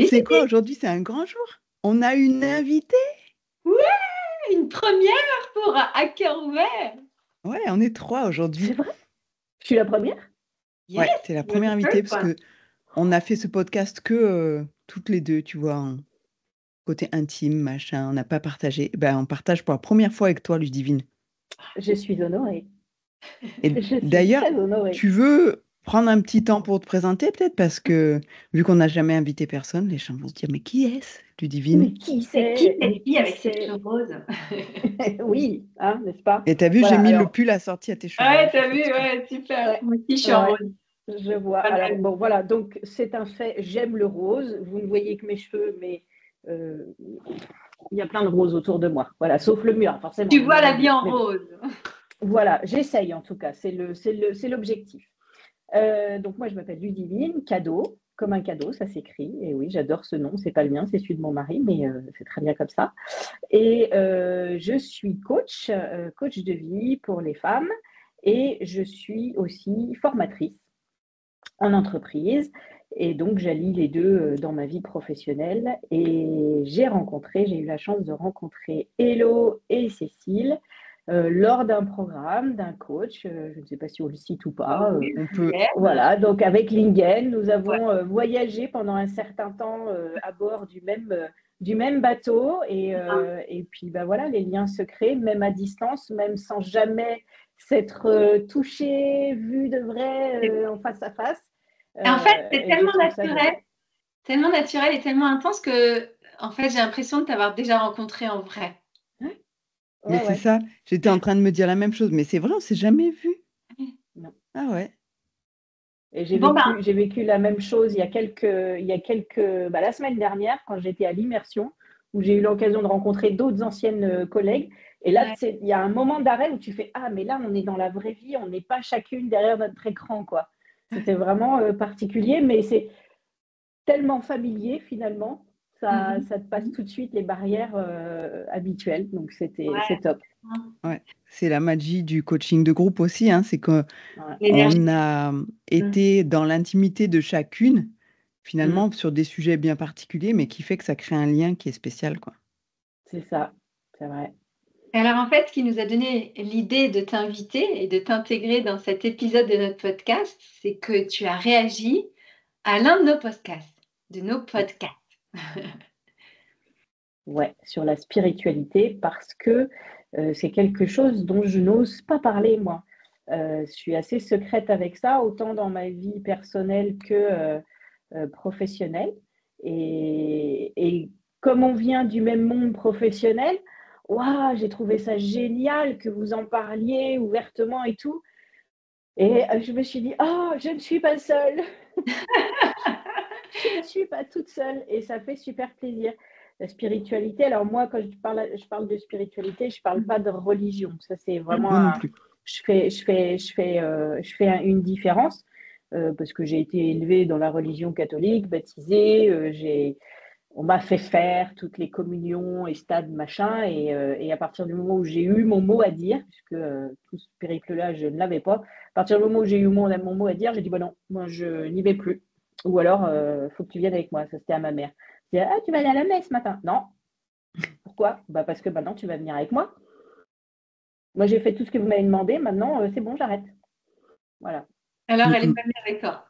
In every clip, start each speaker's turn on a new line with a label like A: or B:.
A: C'est quoi aujourd'hui? C'est un grand jour. On a une invitée.
B: Ouais, une première pour Hacker Ouvert.
A: Ouais, on est 3 aujourd'hui.
C: C'est vrai? Je suis la première?
B: Yes,
A: Ouais, t'es la première
B: you're the
A: invitée
B: first
A: parce
B: one.
A: que on a fait ce podcast que toutes les deux, tu vois, côté intime, machin. On n'a pas partagé. Ben, on partage pour la première fois avec toi, Ludivine.
C: Je suis honorée.
A: Et
C: Je suis
A: d'ailleurs,
C: très honorée.
A: tu veux prendre un petit temps pour te présenter peut-être parce que vu qu'on n'a jamais invité personne, les gens vont se dire mais qui est-ce, Ludivine?
C: Mais qui
B: C'est qui
C: c'est?
B: cette
C: Mais
B: fille
C: qui
B: avec ses
C: c'est?
B: cheveux roses?
C: Oui, hein, n'est-ce pas?
A: Et t'as vu,
C: Voilà,
A: j'ai mis le
C: alors,
A: pull assorti à tes cheveux.
B: Ouais,
A: Je suis
B: t'as vu,
A: fatiguée.
B: ouais, super.
C: ouais,
B: Moi aussi, je suis en
C: ouais,
B: rose.
C: je vois.
B: Pas
C: Alors,
B: mal.
C: bon, voilà, donc c'est un fait, j'aime le rose. Vous ne voyez que mes cheveux, mais il y a plein de roses autour de moi. Voilà, sauf le mur, forcément.
B: Tu
C: le
B: vois
C: mur
B: la
C: est
B: vie
C: bleu.
B: en
C: Mais bon,
B: rose.
C: voilà, j'essaye en tout cas, c'est l'objectif. Donc moi, je m'appelle Ludivine, cadeau, comme un cadeau, ça s'écrit. Et oui, j'adore ce nom, c'est pas le mien, c'est celui de mon mari, mais c'est très bien comme ça. Et je suis coach de vie pour les femmes, et je suis aussi formatrice en entreprise. Et donc, j'allie les deux dans ma vie professionnelle. Et j'ai eu la chance de rencontrer Hello et Cécile lors d'un programme, d'un coach. Je ne sais pas si on le cite ou pas.
B: Oui,
A: On peut.
B: yes.
C: Voilà, donc avec Lingen, nous
B: Ouais.
C: avons voyagé pendant un certain temps à bord du même bateau. Et puis, bah, voilà, les liens se créent, même à distance, même sans jamais s'être touché, vu de vrai en face à face.
B: Et en fait, c'est
C: Et je trouve ça génial.
B: tellement naturel et tellement intense que, en fait, j'ai l'impression de t'avoir déjà rencontré en vrai.
C: Ouais,
A: Mais
C: ouais,
A: c'est
C: ouais.
A: ça. J'étais en train de me dire la même chose. Mais c'est vrai, on s'est jamais vu.
C: Non.
A: Ah ouais.
C: Et
B: Bon, ben,
C: j'ai vécu la même chose bah, la semaine dernière, quand j'étais à l'immersion, où j'ai eu l'occasion de rencontrer d'autres anciennes collègues. Et là,
B: ouais.
C: il y a un moment d'arrêt où tu fais, ah, mais là, on est dans la vraie vie, on n'est pas chacune derrière notre écran, quoi. C'était vraiment particulier, mais c'est tellement familier finalement,
B: Mhm.
C: ça te passe tout de suite les barrières habituelles. Donc, c'est
B: Ouais.
C: top.
A: Ouais. C'est la magie du coaching de groupe aussi, hein. C'est qu'on
C: Ouais.
B: L'énergie.
A: a été dans l'intimité de chacune,
C: Mm.
A: finalement, sur des sujets bien particuliers, mais qui fait que ça crée un lien qui est spécial, quoi.
C: C'est ça, c'est vrai.
B: Et alors, en fait, ce qui nous a donné l'idée de t'inviter et de t'intégrer dans cet épisode de notre podcast, c'est que tu as réagi à l'un de nos podcasts,
C: Ouais, sur la spiritualité, parce que c'est quelque chose dont je n'ose pas parler, moi. Je suis assez secrète avec ça, autant dans ma vie personnelle que professionnelle. Et comme on vient du même monde professionnel, waouh, j'ai trouvé ça génial que vous en parliez ouvertement et tout. Et je me suis dit, oh, je ne suis pas seule. Je ne suis pas toute seule et ça fait super plaisir. La spiritualité, alors moi, quand je parle de spiritualité, je ne parle pas de religion. Ça, c'est vraiment
A: Moi non plus.
C: je fais une différence parce que j'ai été élevée dans la religion catholique, baptisée, on m'a fait faire toutes les communions et stades, machin, et à partir du moment où j'ai eu mon mot à dire, puisque tout ce périple-là, je ne l'avais pas, à partir du moment où j'ai eu mon mot à dire, j'ai dit, bah non, moi, je n'y vais plus. Ou alors, faut que tu viennes avec moi. Ça, c'était à ma mère. Je dis, ah, tu vas aller à la messe ce matin? Non. Pourquoi? Bah, parce que maintenant, tu vas venir avec moi. Moi, j'ai fait tout ce que vous m'avez demandé. Maintenant, c'est bon, j'arrête. Voilà.
B: Alors, elle n'est
A: Mm,
B: pas venue avec toi.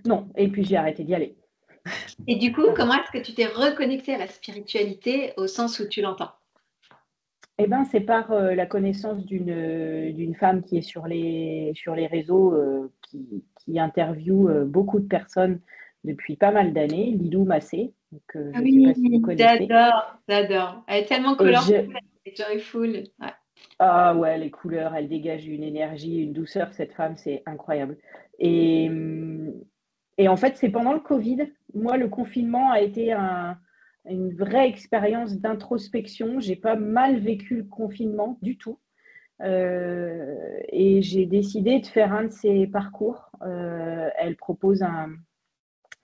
C: Non. Et puis, j'ai arrêté d'y aller.
B: Et du coup, comment est-ce que tu t'es reconnectée à la spiritualité au sens où tu l'entends?
C: Eh ben, c'est par la connaissance d'une femme qui est sur les réseaux, qui interviewe beaucoup de personnes depuis pas mal d'années, Lilou Massé. Donc,
B: Ah
C: je ne sais
B: oui,
C: pas si vous connaissez.
B: j'adore, j'adore. Elle est tellement
C: Et
B: colorful, elle est joyful. Ouais.
C: ah ouais, les couleurs, elle dégage une énergie, une douceur, cette femme, c'est incroyable. Et, hum, et en fait, c'est pendant le Covid. Moi, le confinement a été une vraie expérience d'introspection. J'ai pas mal vécu le confinement du tout. Et j'ai décidé de faire un de ces parcours. Elle propose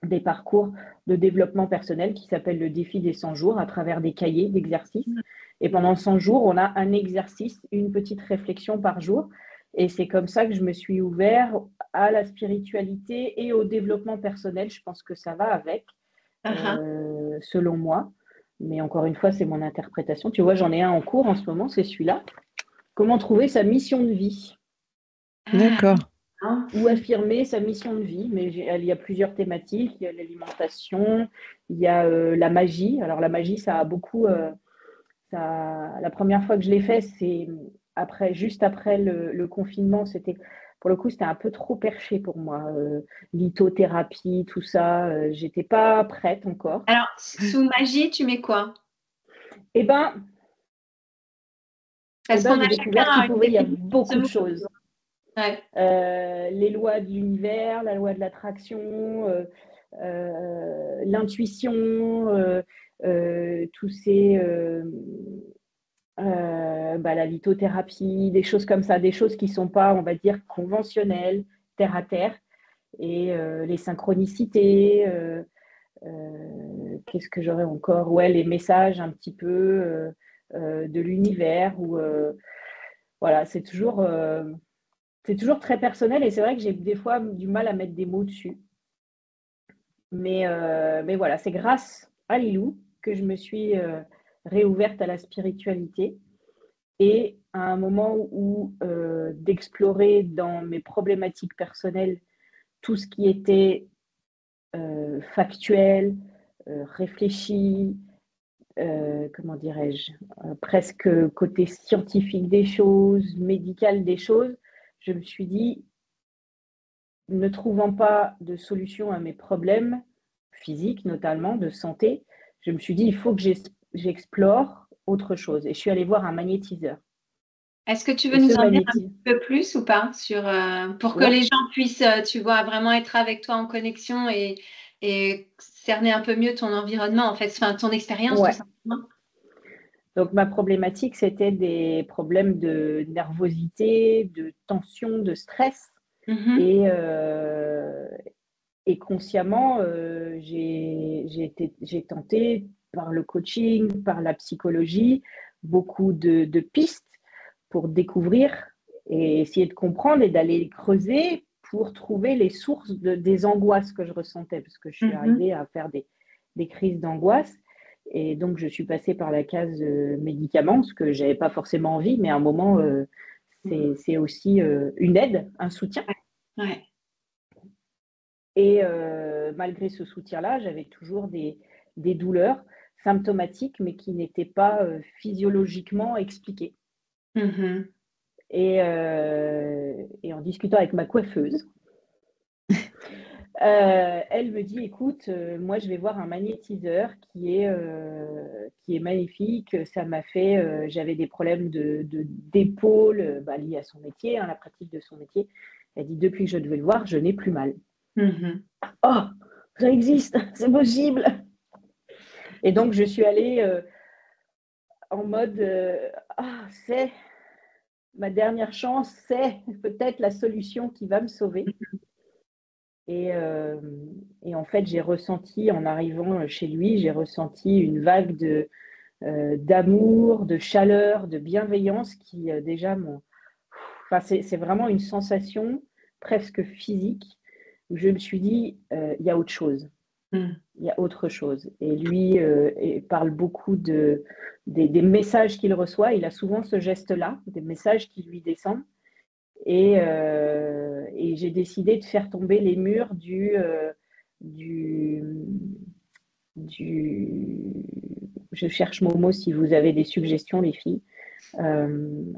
C: des parcours de développement personnel qui s'appelle le défi des 100 jours à travers des cahiers d'exercices. Et pendant 100 jours, on a un exercice, une petite réflexion par jour. Et c'est comme ça que je me suis ouvert à la spiritualité et au développement personnel. Je pense que ça va avec. selon moi. Mais encore une fois, c'est mon interprétation. Tu vois, j'en ai un en cours en ce moment, c'est celui-là. Comment trouver sa mission de vie
A: D'accord.
C: ou affirmer sa mission de vie. Mais il y a plusieurs thématiques. Il y a l'alimentation, il y a la magie. Alors la magie, ça a beaucoup... la première fois que je l'ai fait, c'est juste après le confinement. Pour le coup, c'était un peu trop perché pour moi. Lithothérapie, tout ça, j'étais pas prête encore.
B: Alors, sous magie, tu mets quoi?
C: Eh ben,
B: Parce qu'on
C: j'ai
B: a
C: découvert
B: chacun
C: qu'il pouvait y avoir
B: une
C: beaucoup de
B: définition.
C: choses.
B: Ouais.
C: Les lois de l'univers, la loi de l'attraction, l'intuition, tous ces... la lithothérapie, des choses comme ça, des choses qui ne sont pas, on va dire, conventionnelles, terre à terre, et les synchronicités, qu'est-ce que j'aurais encore? Ouais, les messages un petit peu de l'univers, voilà, c'est toujours très personnel, et c'est vrai que j'ai des fois du mal à mettre des mots dessus. Mais voilà, c'est grâce à Lilou que je me suis réouverte à la spiritualité. Et à un moment où d'explorer dans mes problématiques personnelles tout ce qui était factuel, réfléchi, comment dirais-je, presque côté scientifique des choses, médical des choses, je me suis dit, ne trouvant pas de solution à mes problèmes physiques, notamment de santé, je me suis dit, il faut que j'explore autre chose. Et je suis allée voir un magnétiseur.
B: Est-ce que tu veux
C: Et
B: nous
C: ce
B: en dire un
C: magnétiseur,
B: peu plus ou pas pour que
C: ouais.
B: les gens puissent, tu vois, vraiment être avec toi en connexion et cerner un peu mieux ton environnement, en fait, enfin, ton expérience, tout
C: Ouais.
B: simplement.
C: Donc, ma problématique, c'était des problèmes de nervosité, de tension, de stress.
B: Mhm.
C: Et consciemment, j'ai tenté par le coaching, par la psychologie, beaucoup de pistes pour découvrir et essayer de comprendre et d'aller creuser pour trouver les sources des angoisses que je ressentais, parce que je suis arrivée à faire des crises d'angoisse. Et donc, je suis passée par la case médicaments, ce que je n'avais pas forcément envie, mais à un moment, c'est aussi une aide, un soutien.
B: Ouais.
C: Et malgré ce soutien-là, j'avais toujours des douleurs symptomatiques, mais qui n'étaient pas physiologiquement expliquées.
B: Mhm.
C: Et en discutant avec ma coiffeuse, elle me dit, écoute, moi je vais voir un magnétiseur qui est magnifique. Ça m'a fait, j'avais des problèmes d'épaule liés à son métier, la pratique de son métier. Elle dit, depuis que je devais le voir, je n'ai plus mal.
B: Mhm.
C: Oh, ça existe, c'est possible. Et donc je suis allée en mode, c'est ma dernière chance, c'est peut-être la solution qui va me sauver. Et en fait, j'ai ressenti, en arrivant chez lui, j'ai ressenti une vague d'amour, de chaleur, de bienveillance qui déjà m'ont... Enfin, c'est vraiment une sensation presque physique où je me suis dit, il y a autre chose. Il y a autre chose. Et lui parle beaucoup des messages qu'il reçoit. Il a souvent ce geste-là, des messages qui lui descendent. Et j'ai décidé de faire tomber les murs je cherche mon mot si vous avez des suggestions, les filles,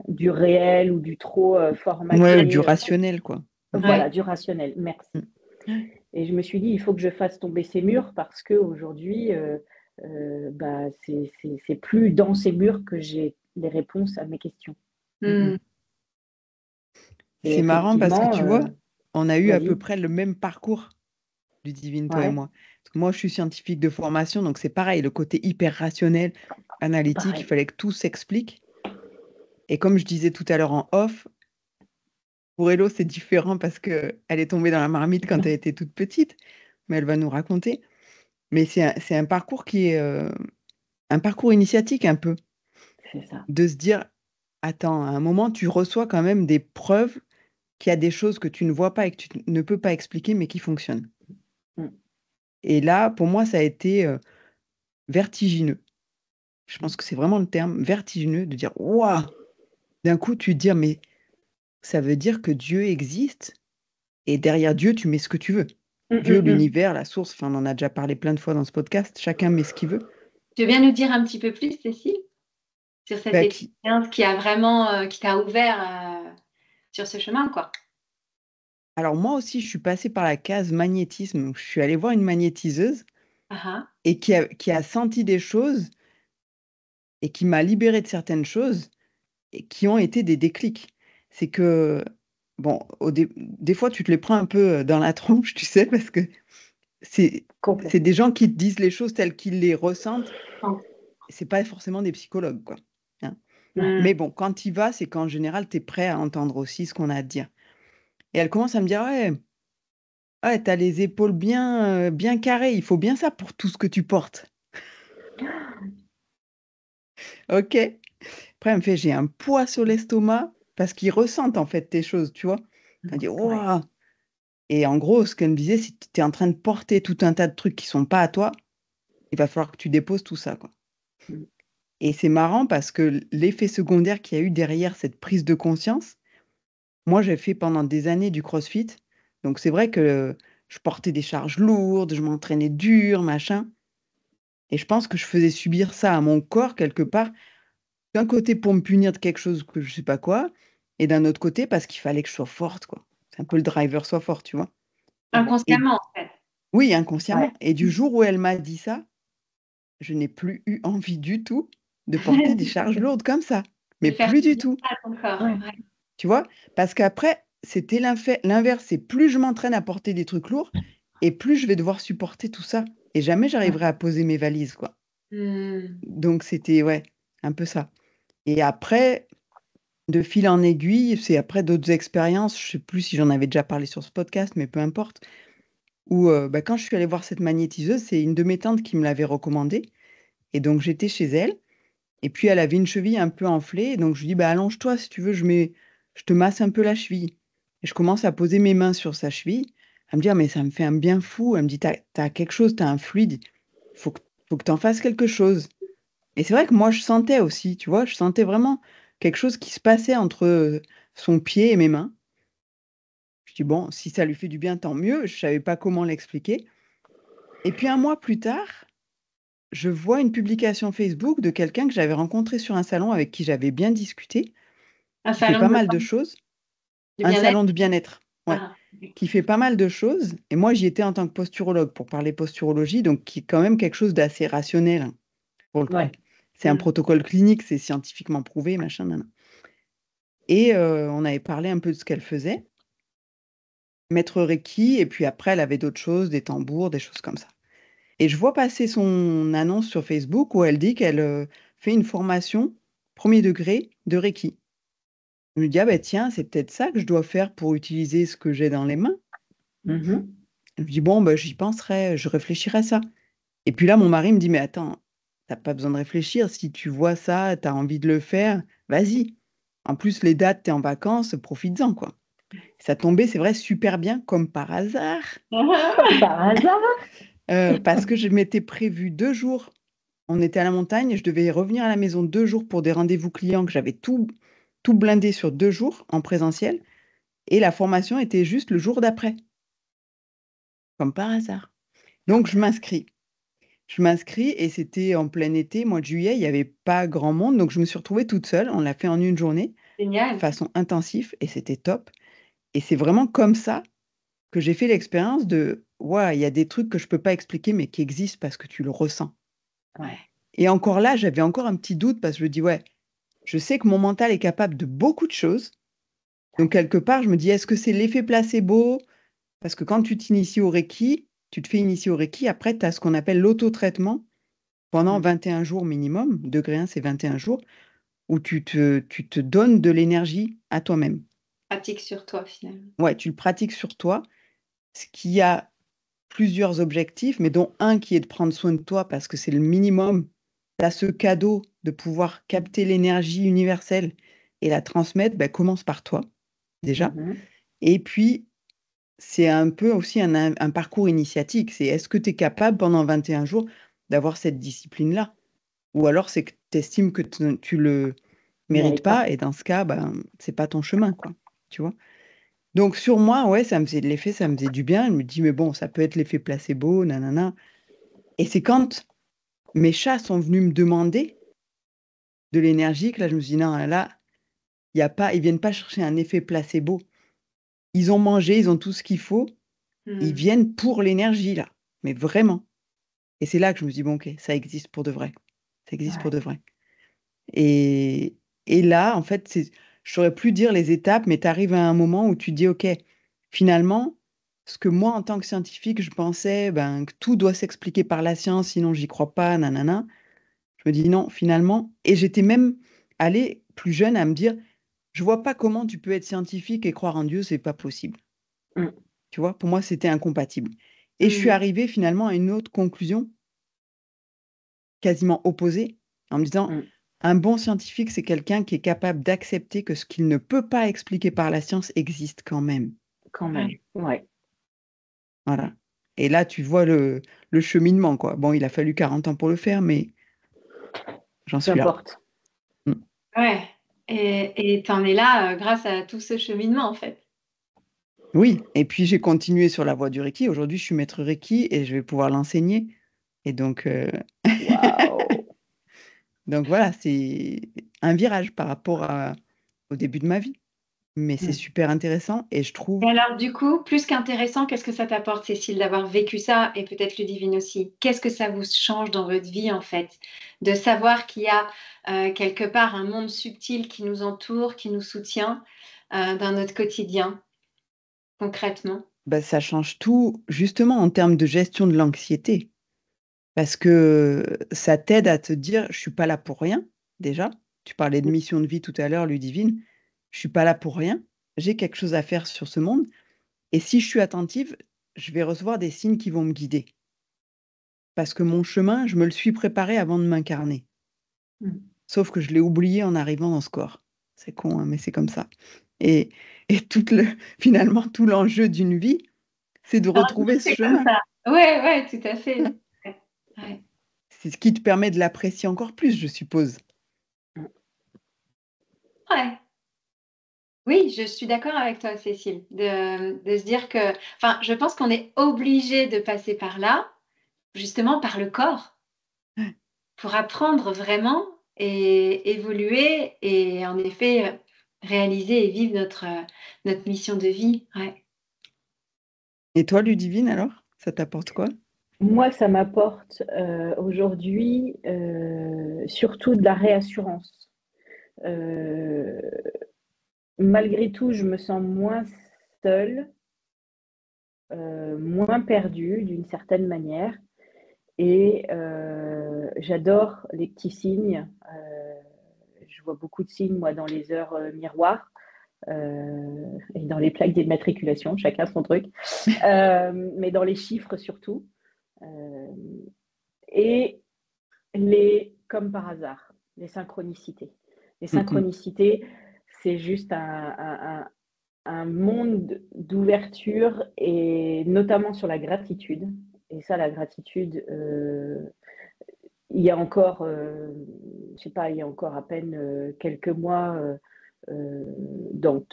C: du réel ou du trop formaté.
A: Ouais, du rationnel, quoi.
C: Voilà,
B: Ouais.
C: du rationnel, merci.
A: Mm.
C: Et je me suis dit, il faut que je fasse tomber ces murs parce qu'aujourd'hui, c'est plus dans ces murs que j'ai les réponses à mes questions.
B: Mm.
C: Et
A: C'est marrant parce que
C: effectivement,
A: tu vois, on a eu à peu
C: vas-y.
A: près le même parcours du Divine, toi et
C: Ouais,
A: moi. Parce que moi, je suis scientifique de formation, donc c'est pareil, le côté hyper rationnel, analytique, il
C: pareil.
A: fallait que tout s'explique. Et comme je disais tout à l'heure en off, pour Hello, c'est différent parce qu'elle est tombée dans la marmite quand elle était toute petite, mais elle va nous raconter. Mais c'est un parcours qui est un parcours initiatique un peu,
C: C'est ça.
A: de se dire, attends, à un moment, tu reçois quand même des preuves qu'il y a des choses que tu ne vois pas et que tu ne peux pas expliquer, mais qui fonctionnent.
C: Mm.
A: Et là, pour moi, ça a été vertigineux. Je pense que c'est vraiment le terme, vertigineux, de dire, waouh, d'un coup, tu te dis, mais ça veut dire que Dieu existe et derrière Dieu, tu mets ce que tu veux. Dieu, l'univers, la source, enfin, on en a déjà parlé plein de fois dans ce podcast, chacun met ce qu'il veut.
B: Tu veux bien nous dire un petit peu plus, Cécile, sur cette
A: Bah,
B: expérience qui a vraiment, qui t'a ouvert sur ce chemin, quoi.
A: Alors moi aussi, je suis passée par la case magnétisme. Donc, je suis allée voir une magnétiseuse
B: Ah,
A: et qui a senti des choses et qui m'a libérée de certaines choses et qui ont été des déclics. C'est que, bon, des fois, tu te les prends un peu dans la tronche, tu sais, parce que c'est
C: Complètement.
A: des gens qui te disent les choses telles qu'ils les ressentent.
B: ah.
A: C'est pas forcément des psychologues, quoi. Hein.
C: Ouais.
A: Mais bon, quand tu y vas, c'est qu'en général, tu es prêt à entendre aussi ce qu'on a à te dire. Et elle commence à me dire, ouais, t'as les épaules bien carrées, il faut bien ça pour tout ce que tu portes. OK. Après, elle me fait: «J'ai un poids sur l'estomac», parce qu'ils ressentent, en fait, tes choses, tu vois? Elle me dit:
C: Ouais.
A: «Waouh!» Et en gros, ce qu'elle me disait, c'est: «Tu es en train de porter tout un tas de trucs qui sont pas à toi, il va falloir que tu déposes tout ça, quoi».
C: Mm.
A: Et c'est marrant parce que l'effet secondaire qu'il y a eu derrière cette prise de conscience, moi, j'ai fait pendant des années du crossfit, donc c'est vrai que je portais des charges lourdes, je m'entraînais dur, machin, et je pense que je faisais subir ça à mon corps quelque part. D'un côté pour me punir de quelque chose que je sais pas quoi, et d'un autre côté parce qu'il fallait que je sois forte, quoi. C'est un peu le driver «sois forte», tu vois? Et
B: Inconsciemment, en fait.
A: oui,
C: Ouais.
A: inconsciemment, et du jour où elle m'a dit ça, je n'ai plus eu envie du tout de porter des charges lourdes comme ça,
B: De
A: mais
B: faire
A: plus
B: du
A: du
B: bien
A: tout,
B: à ton corps.
C: Ouais.
B: Ouais.
A: tu vois? Parce qu'après, c'était l'inverse, c'est plus je m'entraîne à porter des trucs lourds et plus je vais devoir supporter tout ça et jamais j'arriverai à poser mes valises, quoi.
B: Hmm.
A: Donc c'était ouais, un peu ça. Et après, de fil en aiguille, c'est après d'autres expériences, je sais plus si j'en avais déjà parlé sur ce podcast, mais peu importe, où, bah, quand je suis allée voir cette magnétiseuse, c'est une de mes tantes qui me l'avait recommandée, et donc j'étais chez elle, et puis elle avait une cheville un peu enflée, et donc je lui dis: «Bah, allonge-toi si tu veux, je te masse un peu la cheville», et je commence à poser mes mains sur sa cheville. Elle me dit: «Ah mais ça me fait un bien fou», elle me dit: «Tu as quelque chose, tu as un fluide, faut que tu en fasses quelque chose». Et c'est vrai que moi je sentais aussi, tu vois? Je sentais vraiment quelque chose qui se passait entre, son pied et mes mains. Je dis: «Bon, si ça lui fait du bien, tant mieux». Je savais pas comment l'expliquer, et puis un mois plus tard, je vois une publication Facebook de quelqu'un que j'avais rencontré sur un salon, avec qui j'avais bien discuté,
B: Un
A: qui fait
B: salon
A: pas mal de choses.
B: de
A: Un
B: bien-être.
A: salon de bien-être, ouais,
B: Ah.
A: qui fait pas mal de choses, et moi j'y étais en tant que posturologue pour parler posturologie, donc qui est quand même quelque chose d'assez rationnel, hein, pour le coup.
C: Ouais.
A: C'est un protocole clinique, c'est scientifiquement prouvé, machin, nin nin, et on avait parlé un peu de ce qu'elle faisait. Maître Reiki, et puis après elle avait d'autres choses, des tambours, des choses comme ça, et je vois passer son annonce sur Facebook où elle dit qu'elle, fait une formation 1er degré de Reiki. Je me dis: «Ah bah tiens, c'est peut-être ça que je dois faire pour utiliser ce que j'ai dans les mains».
C: Mhm.
A: Je me dis: «Bon, bah, j'y penserai, je réfléchirai à ça», et puis là, mon mari me dit: «Mais attends, tu as pas besoin de réfléchir, si tu vois ça, tu as envie de le faire, vas-y. En plus, les dates, tu es en vacances, profites-en, quoi». Ça tombait, c'est vrai, super bien, comme par hasard,
C: Comme par hasard.
A: parce que je m'étais prévu 2 jours. On était à la montagne et je devais revenir à la maison 2 jours pour des rendez-vous clients, que j'avais tout blindé sur 2 jours en présentiel, et la formation était juste le jour d'après, comme par hasard. Donc je m'inscris. Je m'inscris et c'était en plein été, mois de juillet, il y avait pas grand monde, donc je me suis retrouvée toute seule. On l'a fait en une journée, de
B: Génial.
A: façon intensive, et c'était top, et c'est vraiment comme ça que j'ai fait l'expérience de: «Waouh, il y a des trucs que je peux pas expliquer, mais qui existent parce que tu le ressens»,
C: Ouais.
A: et encore là, j'avais encore un petit doute parce que je me dis: «Ouais, je sais que mon mental est capable de beaucoup de choses», donc quelque part, je me dis: «Est-ce que c'est l'effet placebo?» Parce que quand tu t'inities au Reiki, tu te fais initier au Reiki, après tu as ce qu'on appelle l'auto-traitement pendant
C: Mm.
A: 21 jours minimum. Degré 1, c'est 21 jours, où tu te donnes de l'énergie à toi-même.
B: Pratique sur toi, finalement.
A: Ouais, tu le pratiques sur toi, ce qui a plusieurs objectifs, mais dont un qui est de prendre soin de toi parce que c'est le minimum. Tu as ce cadeau de pouvoir capter l'énergie universelle et la transmettre, bah, commence par toi, déjà,
C: Mhm.
A: et puis c'est un peu aussi un parcours initiatique. C'est est-ce que tu es capable pendant 21 jours d'avoir cette discipline-là? Ou alors c'est que tu estimes que tu le mérites
C: Mérite pas.
A: pas et dans ce cas, ben, c'est pas ton chemin, quoi. Tu vois? Donc sur moi, ouais, ça me faisait de l'effet, ça me faisait du bien. Je me dis, mais bon, ça peut être l'effet placebo, nanana. Et c'est quand mes chats sont venus me demander de l'énergie que là, je me suis dit, non, là, il y a pas, ils viennent pas chercher un effet placebo. Ils ont mangé, ils ont tout ce qu'il faut. Ils viennent pour l'énergie, là. Mais vraiment. Et c'est là que je me dis, bon, ok, ça existe pour de vrai. Ça existe pour
C: Ouais.
A: de vrai. Et, et là, en fait, je saurais plus dire les étapes, mais tu arrives à un moment où tu dis, ok, finalement, ce que moi, en tant que scientifique, je pensais ben, que tout doit s'expliquer par la science, sinon j'y crois pas, nanana. Je me dis non, finalement. Et j'étais même allée plus jeune à me dire, je vois pas comment tu peux être scientifique et croire en Dieu, c'est pas possible.
C: Mm.
A: Tu vois, pour moi, c'était incompatible. Et je suis arrivée finalement à une autre conclusion, quasiment opposée, en me disant,
C: Mm.
A: un bon scientifique, c'est quelqu'un qui est capable d'accepter que ce qu'il ne peut pas expliquer par la science existe quand même.
C: Quand même. Ouais.
A: Voilà. Et là, tu vois le cheminement, quoi. Bon, il a fallu 40 ans pour le faire, mais j'en
C: Peu
A: suis là.
C: importe.
A: Mm.
B: Ouais. Et t'en es là grâce à tout ce cheminement, en fait.
A: Oui, et puis j'ai continué sur la voie du Reiki. Aujourd'hui, je suis maître Reiki et je vais pouvoir l'enseigner. Et donc,
C: Waouh.
A: donc voilà, c'est un virage par rapport au début de ma vie. Mais c'est
C: Mm.
A: super intéressant et je trouve,
B: Et alors, du coup, plus qu'intéressant, qu'est-ce que ça t'apporte, Cécile, d'avoir vécu ça et peut-être Ludivine aussi? Qu'est-ce que ça vous change dans votre vie, en fait, de savoir qu'il y a quelque part un monde subtil qui nous entoure, qui nous soutient dans notre quotidien, concrètement?
A: bah, ça change tout, justement en termes de gestion de l'anxiété. Parce que ça t'aide à te dire, je suis pas là pour rien, déjà. Tu parlais de mission de vie tout à l'heure, Ludivine. Je suis pas là pour rien. J'ai quelque chose à faire sur ce monde. Et si je suis attentive, je vais recevoir des signes qui vont me guider. Parce que mon chemin, je me le suis préparé avant de m'incarner.
C: Mm.
A: Sauf que je l'ai oublié en arrivant dans ce corps. C'est con, hein, mais c'est comme ça. Et, et finalement, tout l'enjeu d'une vie, c'est de retrouver ce
B: C'est comme
A: chemin.
B: ça. Ouais, ouais, tout à fait. Ouais, ouais.
A: C'est ce qui te permet de l'apprécier encore plus, je suppose.
B: Ouais. Oui, je suis d'accord avec toi, Cécile, de se dire que, enfin, je pense qu'on est obligé de passer par là, justement par le corps, pour apprendre vraiment et évoluer et en effet réaliser et vivre notre mission de vie. Ouais.
A: Et toi, Ludivine, alors? Ça t'apporte quoi?
C: Moi, ça m'apporte aujourd'hui surtout de la réassurance. Euh, Malgré tout, je me sens moins seule, moins perdue d'une certaine manière. Et j'adore les petits signes. Je vois beaucoup de signes, moi, dans les heures miroirs et dans les plaques d'immatriculation, chacun son truc. Mais dans les chiffres surtout. Euh, et comme par hasard, les synchronicités. Les
A: Mm, mm.
C: synchronicités, c'est juste un monde d'ouverture et notamment sur la gratitude. Et ça, la gratitude, il y a encore, je sais pas, il y a encore à peine quelques mois, dans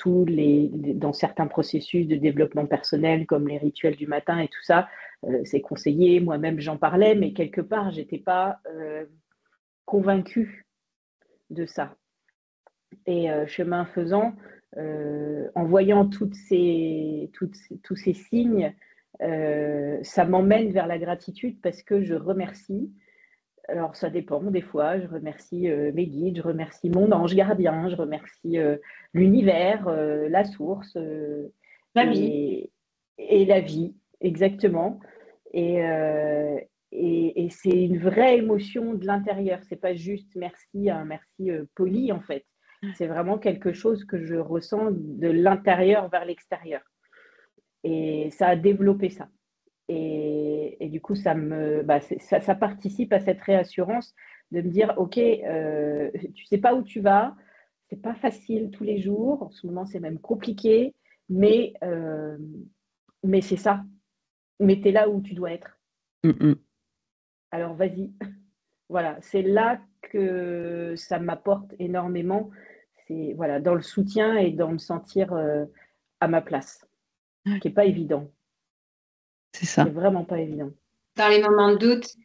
C: certains processus de développement personnel, comme les rituels du matin et tout ça, c'est conseillé. Moi-même, j'en parlais, mais quelque part, j'étais pas convaincue de ça. Et chemin faisant, en voyant tous ces signes, ça m'emmène vers la gratitude parce que je remercie. Alors ça dépend des fois, je remercie mes guides, je remercie mon ange gardien, je remercie l'univers, la source
B: La vie.
C: et, et la vie, exactement. Et, euh, et c'est une vraie émotion de l'intérieur. C'est pas juste merci, un merci poli en fait. C'est vraiment quelque chose que je ressens de l'intérieur vers l'extérieur. Et ça a développé ça. Et du coup, ça participe à cette réassurance de me dire, OK, tu sais pas où tu vas, c'est pas facile tous les jours, en ce moment c'est même compliqué, mais Mais c'est ça. Mais tu es là où tu dois être.
A: Mm, mm.
C: Alors vas-y. Voilà, c'est là que ça m'apporte énormément. C'est voilà, dans le soutien et dans me sentir à ma place,
A: Ouais,
C: qui n'est pas évident,
A: c'est
C: qui est
A: ça.
C: vraiment pas évident.
B: Dans les moments de doute.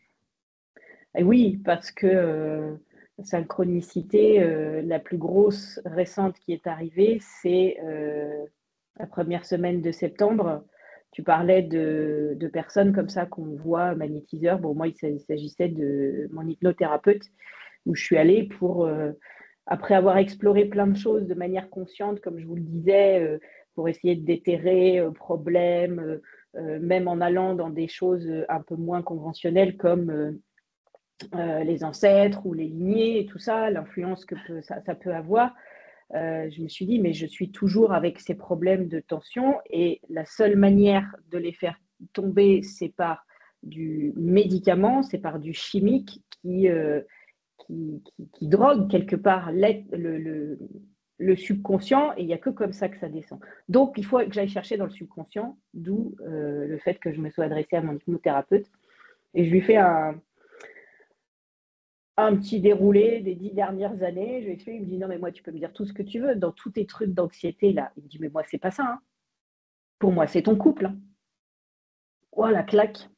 C: Et oui, parce que synchronicité, la plus grosse récente qui est arrivée, c'est la première semaine de septembre. Tu parlais de personnes comme ça qu'on voit magnétiseurs. Bon, moi, il s'agissait de mon hypnothérapeute où je suis allée pour, après avoir exploré plein de choses de manière consciente, comme je vous le disais, pour essayer de déterrer problèmes, même en allant dans des choses un peu moins conventionnelles comme les ancêtres ou les lignées et tout ça, l'influence que ça peut avoir. Je me suis dit, mais je suis toujours avec ces problèmes de tension et la seule manière de les faire tomber, c'est par du médicament, c'est par du chimique qui drogue quelque part le subconscient et il n'y a que comme ça que ça descend. Donc, il faut que j'aille chercher dans le subconscient, d'où le fait que je me sois adressée à mon hypnothérapeute et je lui fais un petit déroulé des 10 dernières années. Je lui explique, il me dit non mais moi tu peux me dire tout ce que tu veux dans tous tes trucs d'anxiété là. Il me dit mais moi c'est pas ça. Hein. Pour moi c'est ton couple. Hein. Oh la claque.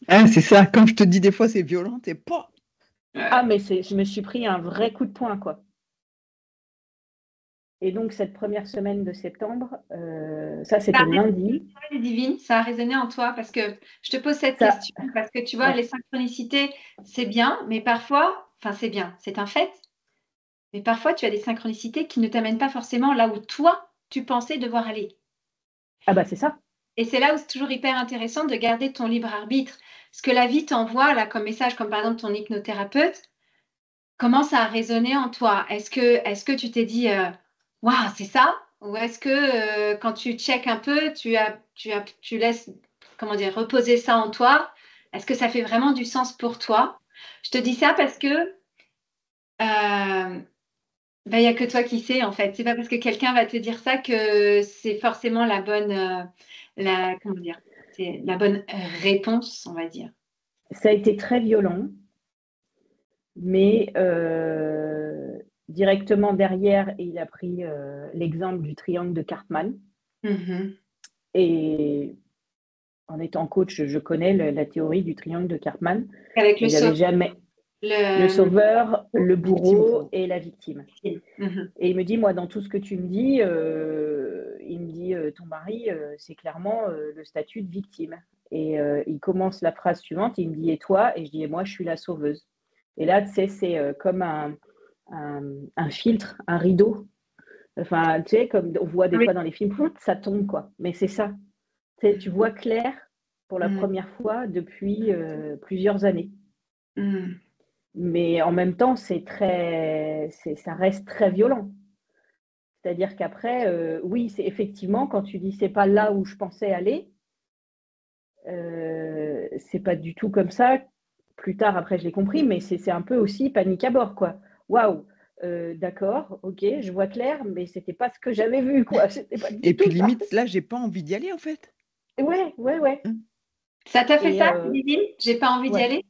A: Ah, c'est ça. Quand je te dis des fois c'est violent, t'es pas.
C: Ah mais je me suis pris un vrai coup de poing quoi. Et donc cette première semaine de septembre, ça
B: Ça
C: c'était
B: a
C: le
B: résonné
C: lundi.
B: en toi, les divines, ça a résonné en toi parce que je te pose cette
C: Ça,
B: question parce que tu vois,
C: ouais.
B: les synchronicités, c'est bien, mais parfois, enfin c'est bien, c'est un fait, mais parfois tu as des synchronicités qui ne t'amènent pas forcément là où toi, tu pensais devoir aller.
C: Ah bah c'est ça.
B: Et c'est là où c'est toujours hyper intéressant de garder ton libre arbitre. Ce que la vie t'envoie là comme message, comme par exemple ton hypnothérapeute, comment ça a résonné en toi? Est-ce que tu t'es dit waouh, c'est ça? Ou est-ce que quand tu checkes un peu, tu laisses comment dire reposer ça en toi? Est-ce que ça fait vraiment du sens pour toi? Je te dis ça parce que il y a que toi qui sais en fait. C'est pas parce que quelqu'un va te dire ça que c'est forcément la bonne comment dire? C'est la bonne réponse, on va dire.
C: Ça a été très violent, mais directement derrière, il a pris l'exemple du triangle de Cartman.
B: Mhm.
C: Et en étant coach, je connais la théorie du triangle de Cartman,
B: Avec le
C: mais
B: saut,
C: j'avais jamais le
B: le
C: sauveur, le
A: Victime,
C: bourreau
A: pardon.
C: et la victime.
B: Mhm.
C: Et il me dit, moi, dans tout ce que tu me dis, il me dit, ton mari, c'est clairement le statut de victime. Et il commence la phrase suivante, il me dit, et toi? Et je dis, et moi, je suis la sauveuse. Et là, tu sais, c'est comme un filtre, un rideau. Enfin, tu sais, comme on voit des
B: Oui.
C: fois dans les films, ça tombe, quoi. Mais c'est ça. Tu vois clair pour la
B: Mhm.
C: première fois depuis plusieurs années.
B: Mhm.
C: Mais en même temps, ça reste très violent. C'est-à-dire qu'après, oui, c'est effectivement, quand tu dis c'est pas là où je pensais aller, c'est pas du tout comme ça. Plus tard, après, je l'ai compris, mais c'est un peu aussi panique à bord, quoi. Waouh, d'accord, ok, je vois clair, mais c'était pas ce que j'avais vu, quoi. C'était pas
A: Et
C: du
A: puis
C: tout ça.
A: limite, là, j'ai pas envie d'y aller en fait.
C: Ouais, ouais, ouais.
A: Hein.
B: Ça t'a fait
C: Et
B: ça, Divine? J'ai pas envie d'y
C: ouais,
B: aller?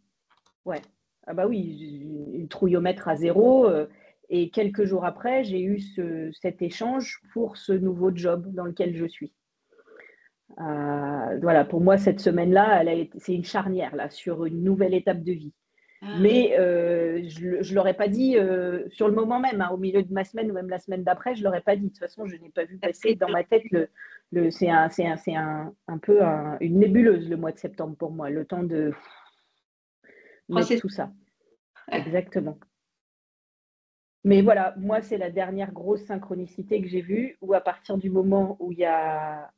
C: ouais. Ah bah oui, une trouillomètre à zéro. Et quelques jours après, j'ai eu cet échange pour ce nouveau job dans lequel je suis. Voilà, pour moi, cette semaine-là, c'est une charnière là, sur une nouvelle étape de vie.
B: Ah oui.
C: Mais je ne l'aurais pas dit sur le moment même, hein, au milieu de ma semaine ou même la semaine d'après, je ne l'aurais pas dit. De toute façon, je n'ai pas vu
B: Ça te
C: passer
B: fait
C: dans
B: peur.
C: ma tête c'est un peu une nébuleuse le mois de septembre pour moi, le temps de mettre
B: Processus.
C: tout ça. Exactement. Mais voilà, moi, c'est la dernière grosse synchronicité que j'ai vue où à partir du moment où il y a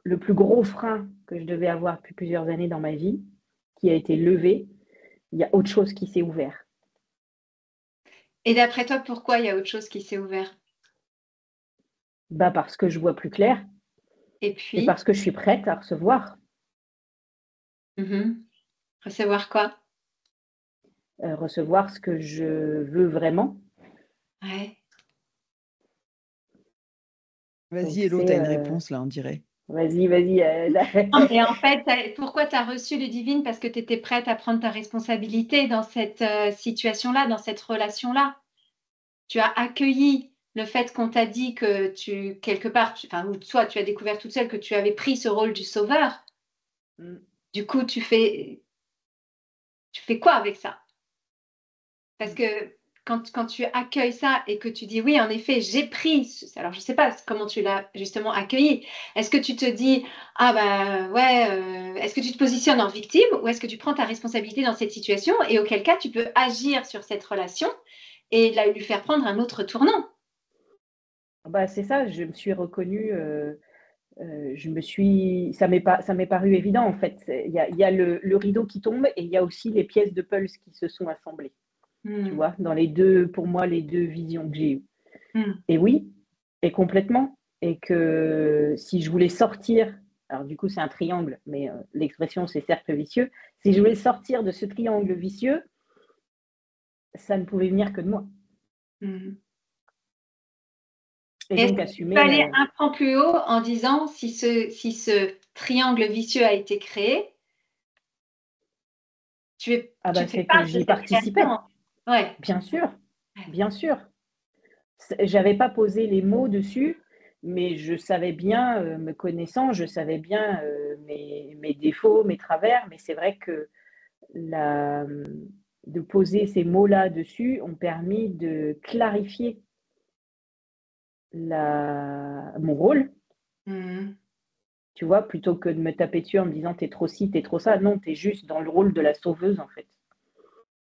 C: le plus gros frein que je devais avoir depuis plusieurs années dans ma vie, qui a été levé, il y a autre chose qui s'est ouvert.
B: Et d'après toi, pourquoi il y a autre chose qui s'est ouvert?
C: Bah parce que je vois plus clair
B: Et
C: et
B: puis,
C: parce que je suis prête à recevoir.
B: recevoir quoi?
C: Recevoir ce que je veux vraiment.
B: Ouais.
A: Vas-y,
C: Donc,
A: Hello, tu as une réponse là, on dirait.
C: Vas-y.
B: Non, mais en fait, pourquoi tu as reçu le divine? Parce que tu étais prête à prendre ta responsabilité dans cette situation-là, dans cette relation-là. Tu as accueilli le fait qu'on t'a dit que quelque part, ou soit tu as découvert toute seule que tu avais pris ce rôle du sauveur. Du coup, tu fais quoi avec ça? Parce que quand tu accueilles ça et que tu dis oui, en effet, j'ai pris, alors je ne sais pas comment tu l'as justement accueilli. Est-ce que tu te dis, ah bah ouais, est-ce que tu te positionnes en victime ou est-ce que tu prends ta responsabilité dans cette situation et auquel cas tu peux agir sur cette relation et lui faire prendre un autre tournant?
C: Bah, c'est ça, je me suis reconnue, ça m'est paru évident en fait. Il y a le rideau qui tombe et il y a aussi les pièces de puzzle qui se sont assemblées. Tu vois, dans pour moi, les deux visions que j'ai eues. Et oui, et complètement. Et que si je voulais sortir, alors du coup c'est un triangle, mais l'expression c'est cercle vicieux, si je voulais sortir de ce triangle vicieux, ça ne pouvait venir que de moi. Et donc assumer.
B: Tu peux aller un cran plus haut en disant si ce triangle vicieux a été créé, tu fais part de
C: j'y
B: cette
C: participais.
B: création. Ouais.
C: Bien sûr, bien sûr. J'avais pas posé les mots dessus, mais je savais bien, me connaissant, je savais bien mes défauts, mes travers, mais c'est vrai que de poser ces mots-là dessus ont permis de clarifier mon rôle. Tu vois, plutôt que de me taper dessus en me disant t'es trop ci, t'es trop ça. Non, t'es juste dans le rôle de la sauveuse en fait.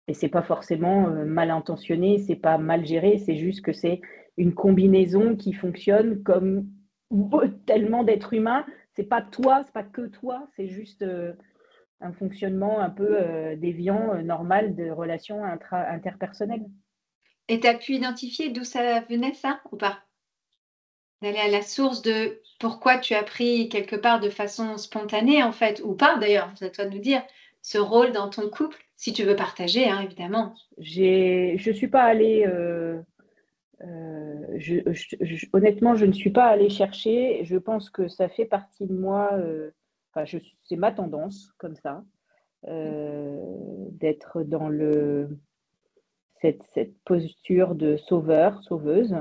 C: Et c'est pas forcément mal intentionné, c'est pas mal géré, c'est juste que c'est une combinaison qui fonctionne comme tellement d'êtres humains. C'est pas toi, c'est pas que toi, c'est juste un fonctionnement un peu déviant, normal de relations interpersonnelles.
B: Et tu as pu identifier d'où ça venait ça ou pas? D'aller à la source de pourquoi tu as pris quelque part de façon spontanée en fait, ou pas d'ailleurs, c'est à toi de nous dire, ce rôle dans ton couple, si tu veux partager, hein, évidemment.
C: Je suis pas allée, honnêtement, je ne suis pas allée chercher. Je pense que ça fait partie de moi, c'est ma tendance comme ça, d'être dans cette posture de sauveur, sauveuse.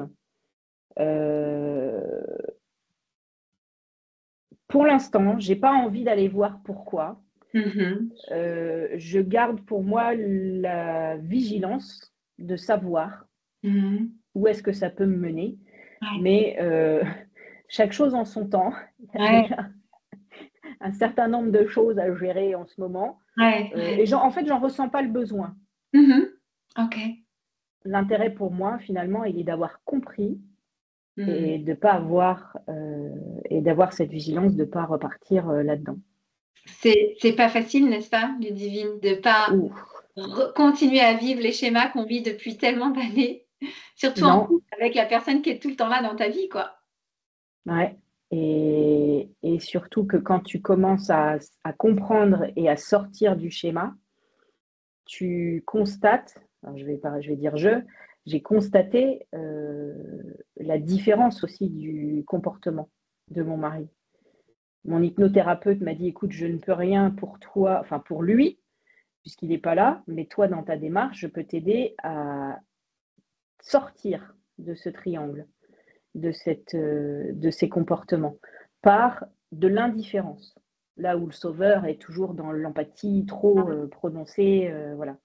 C: Pour l'instant, j'ai pas envie d'aller voir pourquoi. Je garde pour moi la vigilance de savoir où est-ce que ça peut me mener. Mais chaque chose en son temps. Il y a déjà un certain nombre de choses à gérer en ce moment. Et en fait, j'en ressens pas le besoin.
B: Ok.
C: L'intérêt pour moi, finalement, il est d'avoir compris et de pas avoir et d'avoir cette vigilance de pas repartir là-dedans.
B: C'est pas facile, n'est-ce pas, Ludivine, de pas continuer à vivre les schémas qu'on vit depuis tellement d'années, surtout en couple, avec la personne qui est tout le temps là dans ta vie, quoi.
C: Ouais. Et surtout que quand tu commences à comprendre et à sortir du schéma, tu constates, alors je vais dire j'ai constaté la différence aussi du comportement de mon mari. Mon hypnothérapeute m'a dit, écoute, je ne peux rien pour toi, enfin pour lui, puisqu'il n'est pas là, mais toi, dans ta démarche, je peux t'aider à sortir de ce triangle, de ces comportements, par de l'indifférence. Là où le sauveur est toujours dans l'empathie trop prononcée, voilà.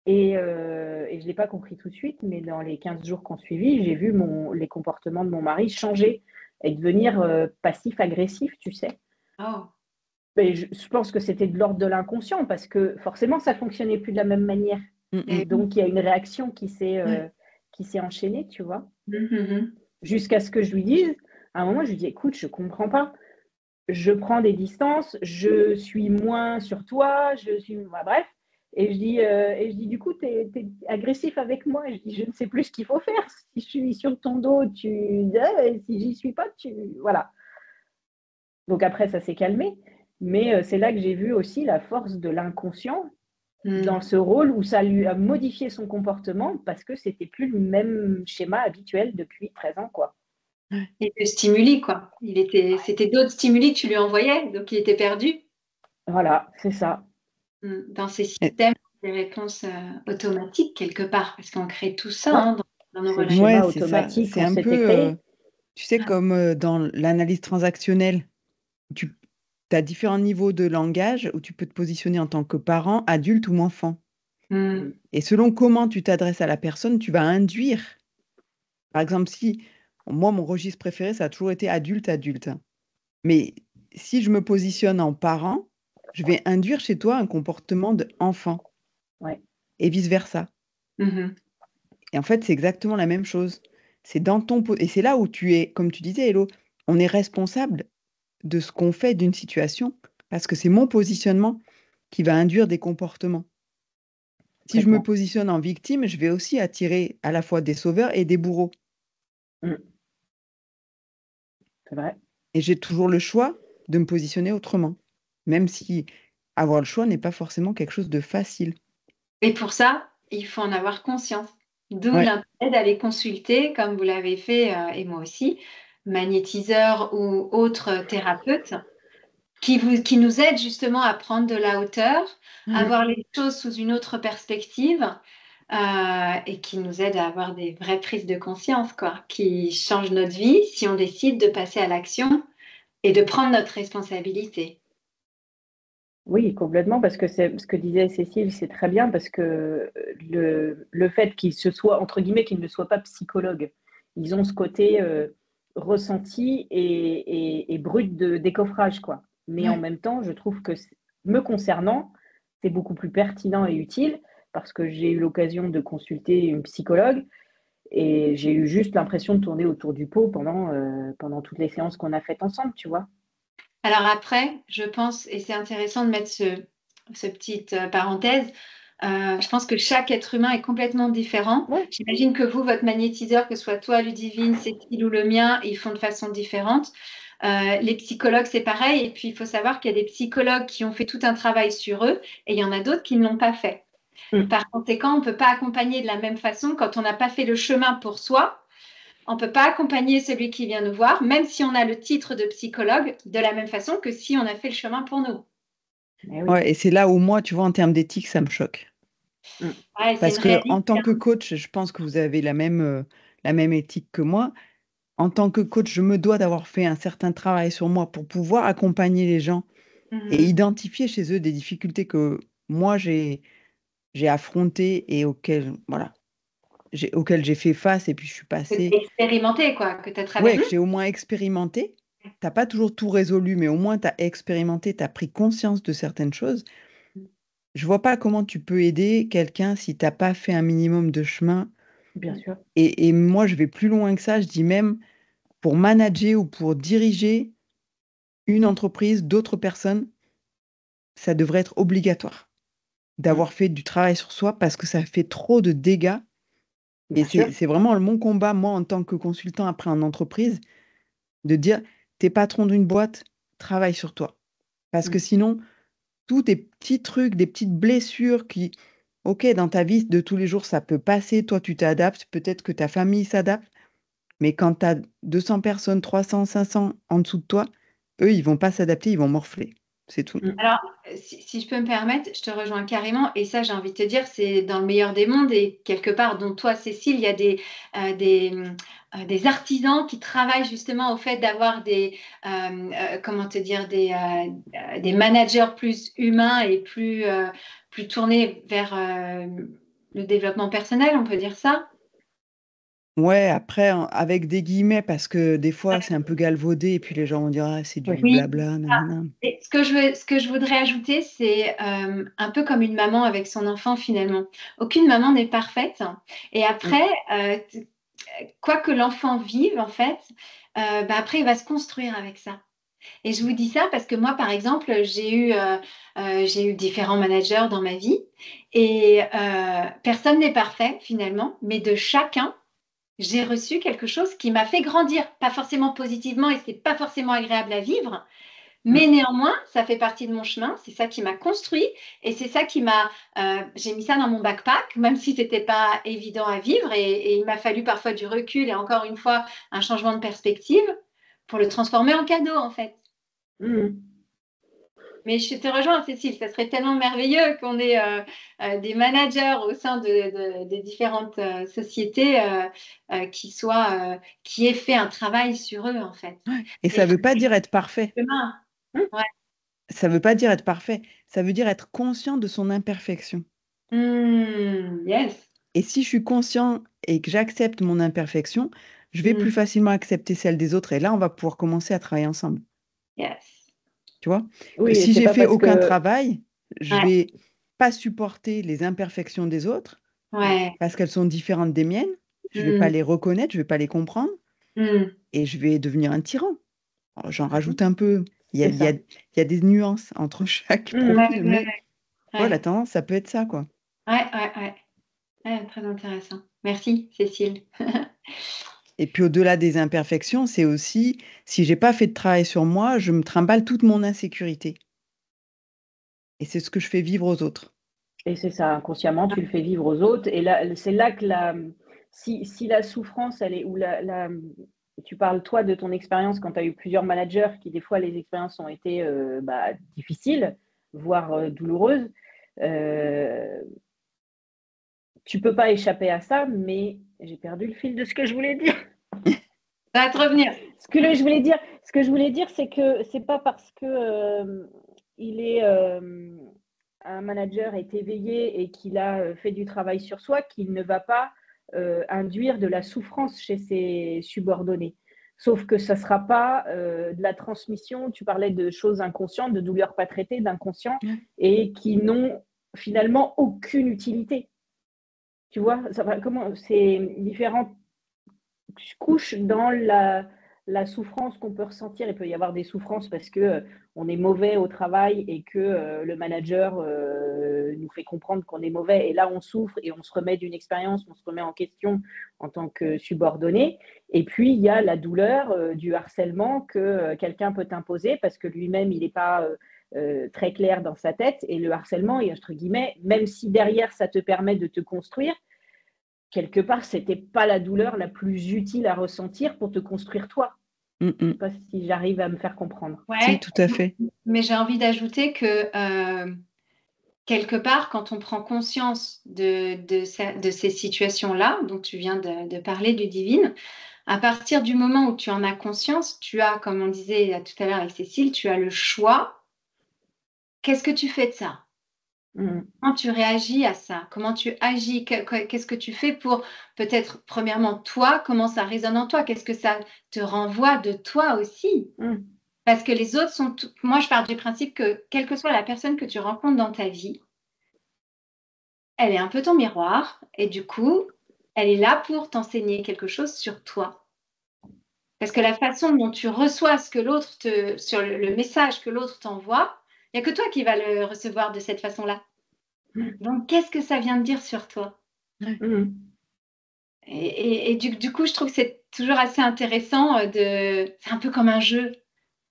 C: Et je ne l'ai pas compris tout de suite, mais dans les 15 jours qu'on suivi, j'ai vu les comportements de mon mari changer et devenir passif-agressif, tu sais. Mais je pense que c'était de l'ordre de l'inconscient parce que forcément, ça ne fonctionnait plus de la même manière. Et donc, il y a une réaction qui s'est enchaînée, tu vois. Jusqu'à ce que je lui dise, à un moment, je lui dis, écoute, je ne comprends pas. Je prends des distances, je suis moins sur toi, bref. Et je dis, du coup, tu es agressif avec moi. Et je dis, je ne sais plus ce qu'il faut faire. Si je suis sur ton dos, si j'y suis pas, voilà. Donc après, ça s'est calmé. Mais c'est là que j'ai vu aussi la force de l'inconscient dans ce rôle où ça lui a modifié son comportement parce que c'était plus le même schéma habituel depuis 13 ans, quoi.
B: et de stimuli, quoi. C'était d'autres stimuli que tu lui envoyais, donc il était perdu
C: Voilà, c'est ça.
B: dans ces
A: Et-
B: systèmes, des réponses automatiques quelque part, parce qu'on crée tout ça
C: Ouais,
B: dans nos
C: c'est le
B: relations.
C: schéma
A: ouais, c'est ça.
C: automatique
A: C'est
C: qu'on
A: un
C: s'était
A: peu,
C: créé.
A: tu sais, comme dans l'analyse transactionnelle, tu as différents niveaux de langage où tu peux te positionner en tant que parent, adulte ou enfant.
B: Mm.
A: Et selon comment tu t'adresses à la personne, tu vas induire. Par exemple, si moi, mon registre préféré, ça a toujours été adulte-adulte, hein. Mais si je me positionne en parent, je vais induire chez toi un comportement d'enfant
C: Ouais.
A: et vice-versa.
B: Mhm.
A: Et en fait, c'est exactement la même chose. C'est dans et c'est là où tu es, comme tu disais, Hello, on est responsable de ce qu'on fait d'une situation parce que c'est mon positionnement qui va induire des comportements. Si je me
C: Complètement.
A: positionne en victime, je vais aussi attirer à la fois des sauveurs et des bourreaux.
C: Mm. C'est vrai.
A: Et j'ai toujours le choix de me positionner autrement, même si avoir le choix n'est pas forcément quelque chose de facile.
B: Et pour ça, il faut en avoir conscience. D'où
A: Ouais,
B: l'intérêt d'aller consulter, comme vous l'avez fait, et moi aussi, magnétiseur ou autre thérapeute, qui nous aide justement à prendre de la hauteur, à
C: Mm.
B: voir les choses sous une autre perspective, et qui nous aide à avoir des vraies prises de conscience, quoi, qui changent notre vie si on décide de passer à l'action et de prendre notre responsabilité.
C: Oui, complètement, parce que c'est ce que disait Cécile, c'est très bien, parce que le fait qu'ils se soient, entre guillemets, qu'ils ne soient pas psychologues, ils ont ce côté ressenti et brut de décoffrage, quoi. Mais en
A: ouais.
C: même temps, je trouve que, me concernant, c'est beaucoup plus pertinent et utile, parce que j'ai eu l'occasion de consulter une psychologue, et j'ai eu juste l'impression de tourner autour du pot pendant toutes les séances qu'on a faites ensemble, tu vois.
B: Alors après, je pense, et c'est intéressant de mettre ce petite parenthèse, je pense que chaque être humain est complètement différent.
C: Ouais,
B: J'imagine que vous, votre magnétiseur, que ce soit toi, Ludivine, Cécile ou le mien, ils font de façon différente. Les psychologues, c'est pareil. Et puis, il faut savoir qu'il y a des psychologues qui ont fait tout un travail sur eux et il y en a d'autres qui ne l'ont pas fait.
C: mm,
B: Par conséquent, on ne peut pas accompagner de la même façon quand on n'a pas fait le chemin pour soi. On ne peut pas accompagner celui qui vient nous voir, même si on a le titre de psychologue, de la même façon que si on a fait le chemin pour nous.
C: eh oui.
A: Ouais, et c'est là où moi, tu vois, en termes d'éthique, ça me choque.
C: Mm,
B: Ouais, c'est
A: Parce
B: une
A: que
B: réalité.
A: en tant que coach, je pense que vous avez la même éthique que moi. En tant que coach, je me dois d'avoir fait un certain travail sur moi pour pouvoir accompagner les gens et
B: Mhm.
A: identifier chez eux des difficultés que moi j'ai affrontées et auxquelles j'ai fait face et puis je suis
B: Que tu
A: passée.
B: as expérimenté, quoi, que tu as
A: Ouais,
B: traversé.
A: que j'ai au moins expérimenté. T'as pas toujours tout résolu, mais au moins tu as expérimenté, tu as pris conscience de certaines choses. Je vois pas comment tu peux aider quelqu'un si t'as pas fait un minimum de chemin.
C: bien sûr.
A: Et moi, je vais plus loin que ça. Je dis même pour manager ou pour diriger une entreprise, d'autres personnes, ça devrait être obligatoire
C: Mm,
A: d'avoir fait du travail sur soi parce que ça fait trop de dégâts. Et
C: bien sûr.
A: c'est vraiment mon combat, moi, en tant que consultant après en entreprise, de dire, t'es patron d'une boîte, travaille sur toi. Parce que
C: Mm,
A: sinon, tous tes petits trucs, des petites blessures qui, OK, dans ta vie de tous les jours, ça peut passer, toi, tu t'adaptes, peut-être que ta famille s'adapte, mais quand tu as 200 personnes, 300, 500 en dessous de toi, eux, ils vont pas s'adapter, ils vont morfler. C'est tout.
C: mm.
B: Alors, si je peux me permettre, je te rejoins carrément. Et ça, j'ai envie de te dire, c'est dans le meilleur des mondes. Et quelque part, dont toi, Cécile, il y a des artisans qui travaillent justement au fait d'avoir comment te dire, des managers plus humains et plus tournés vers le développement personnel, on peut dire ça.
A: Ouais, après, avec des guillemets, parce que des fois, c'est un peu galvaudé, et puis les gens vont dire, ah, c'est du
C: Oui.
B: Oui.
A: blabla, nanana.
B: Et ce que je voudrais ajouter, c'est un peu comme une maman avec son enfant finalement. Aucune maman n'est parfaite. Et
C: Mm,
B: après, quoi que l'enfant vive, en fait, bah, après, il va se construire avec ça. Et je vous dis ça parce que moi, par exemple, j'ai eu différents managers dans ma vie et personne n'est parfait finalement, mais de chacun, j'ai reçu quelque chose qui m'a fait grandir, pas forcément positivement et c'est pas forcément agréable à vivre, Mais néanmoins, ça fait partie de mon chemin, c'est ça qui m'a construit et c'est ça qui m'a... j'ai mis ça dans mon backpack, même si ce n'était pas évident à vivre et il m'a fallu parfois du recul et encore une fois un changement de perspective pour le transformer en cadeau en fait. Mais je te rejoins, Cécile, ça serait tellement merveilleux qu'on ait des managers au sein des différentes sociétés qui aient fait un travail sur eux, en fait.
A: Et ça ne veut pas dire être parfait.
B: Ouais.
A: Ça ne veut pas dire être parfait. Ça veut dire être conscient de son imperfection.
B: Yes.
A: Et si je suis conscient et que j'accepte mon imperfection, je vais plus facilement accepter celle des autres. Et là, on va pouvoir commencer à travailler ensemble.
B: Yes.
A: Tu vois?
C: Oui,
A: si
C: c'est
A: j'ai
C: pas
A: fait
C: parce
A: aucun
C: que-
A: travail, je vais pas supporter les imperfections des autres
B: Ouais.
A: parce qu'elles sont différentes des miennes. Je vais pas les reconnaître, je vais pas les comprendre et je vais devenir un tyran. Alors, j'en rajoute un peu. Il
C: C'est ça.
A: y a des nuances entre chaque profil, mais
B: Ouais.
A: la tendance, ça peut être ça, quoi.
B: Ouais, très intéressant. Merci, Cécile.
A: Et puis au-delà des imperfections, c'est aussi, si j'ai pas fait de travail sur moi, je me trimballe toute mon insécurité. Et c'est ce que je fais vivre aux autres.
C: Et c'est ça, inconsciemment, tu le fais vivre aux autres. Et là, c'est là que si la souffrance, elle est, ou tu parles toi de ton expérience quand tu as eu plusieurs managers qui, des fois, les expériences ont été difficiles, voire douloureuses. Tu peux pas échapper à ça, mais j'ai perdu le fil de ce que je voulais dire.
B: Ça va te revenir.
C: Ce que je voulais dire, c'est que c'est pas parce que un manager est éveillé et qu'il a fait du travail sur soi qu'il ne va pas induire de la souffrance chez ses subordonnés. Sauf que ça ne sera pas de la transmission. Tu parlais de choses inconscientes, de douleurs pas traitées, d'inconscients, et qui n'ont finalement aucune utilité. Tu vois, comment c'est différentes couches dans la souffrance qu'on peut ressentir. Il peut y avoir des souffrances parce que on est mauvais au travail et que le manager nous fait comprendre qu'on est mauvais. Et là, on souffre et on se remet d'une expérience, on se remet en question en tant que subordonné. Et puis, il y a la douleur du harcèlement que quelqu'un peut imposer parce que lui-même, il n'est pas très clair dans sa tête. Et le harcèlement, et entre guillemets, même si derrière, ça te permet de te construire, quelque part, c'était pas la douleur la plus utile à ressentir pour te construire toi. Je ne sais pas si j'arrive à me faire comprendre.
B: Ouais,
A: si, tout à fait.
B: Mais j'ai envie d'ajouter que quelque part, quand on prend conscience de ces situations-là, dont tu viens de parler du divine, à partir du moment où tu en as conscience, tu as, comme on disait tout à l'heure avec Cécile, tu as le choix. Qu'est-ce que tu fais de ça? Comment tu réagis à ça? Comment tu agis? Qu'est-ce que tu fais pour peut-être, premièrement, toi, comment ça résonne en toi? Qu'est-ce que ça te renvoie de toi aussi? Parce que les autres sont... Moi, je pars du principe que, quelle que soit la personne que tu rencontres dans ta vie, elle est un peu ton miroir et du coup, elle est là pour t'enseigner quelque chose sur toi. Parce que la façon dont tu reçois sur le message que l'autre t'envoie, il n'y a que toi qui vas le recevoir de cette façon-là. Donc, qu'est-ce que ça vient de dire sur toi? Et du coup, je trouve que c'est toujours assez intéressant c'est un peu comme un jeu.